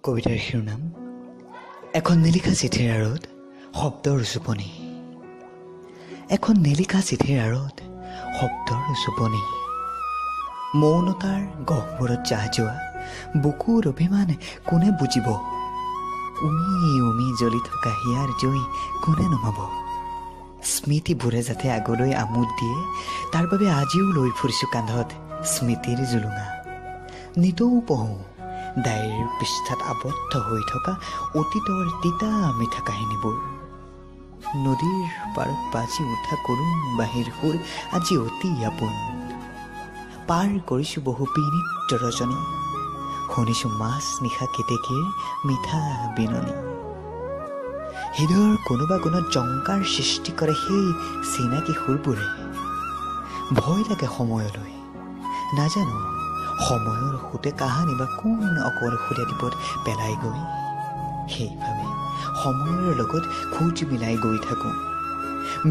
কবিতাৰ শিৰোনাম এখন নিলিখা চিঠিৰ আঁৰত শব্দৰ উচুপনি। এখন নিলিখা চিঠিৰ আঁৰত শব্দৰ উচুপনি। মৌনতাৰ গহ্বৰত জাহ যোৱা বুকুৰ অভিমান কোনে বুজিব? উমি উমি জ্বলি থকা হিয়াৰ জুই কোনে নুমাব? স্মৃতিবোৰে যাতে আগলৈ আমোদ দিয়ে, তাৰ বাবে আজিও লৈ ফুৰিছোঁ কান্ধত স্মৃতিৰ জুলুঙা। নিতৌ পঢ়োঁ ডায়েৰীৰ পৃষ্ঠাত আবদ্ধ হৈ থকা অতীতৰ তিতা মিঠা কাহিনীবোৰ। নদীৰ পাৰত বাজি উঠা কৰুণ বাঁহীৰ সুৰ আজি অতি আপোন। পাৰ কৰিছোঁ বহু বিনিত্ৰ ৰজনী, শুনিছোঁ মাছ নিশা কেতেকীৰ মিঠা বিননি। হৃদয়ৰ কোনোবা কোণত জংকাৰ সৃষ্টি কৰে সেই চিনাকি সুৰবোৰে। ভয় লাগে সময়লৈ, নাজানো সময়ৰ সোঁতে কাহানি বা কোন অকলশৰীয়া দ্বীপত পেলাই গৈ। সেইভাবে সময়ৰ লগত খোজ মিলাই গৈ থাকোঁ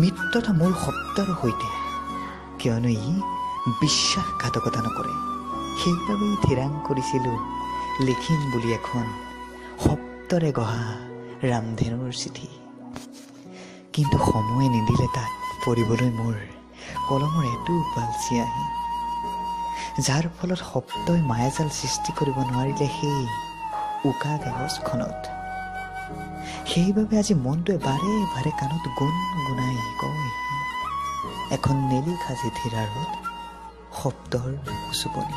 মিত্ৰতা মোৰ শব্দৰ সৈতে, কিয়নো ই বিশ্বাসঘাতকতা নকৰে। সেইবাবেই থিৰাং কৰিছিলোঁ লিখিম বুলি এখন শব্দৰে গঢ়া ৰামধেনুৰ চিঠি। কিন্তু সময়ে নিদিলে তাত পঢ়িবলৈ মোৰ কলমৰ এটোপাল চিয়াহী, যাৰ ফলত শব্দই মায়াজাল সৃষ্টি কৰিব নোৱাৰিলে সেই উকা কাগজখনত। সেইবাবে আজি মনটোৱে বাৰে বাৰে কাণত গুণগুণাই কয়, এখন নিলিখা চিঠিৰ আঁৰত শব্দৰ উচুপনি।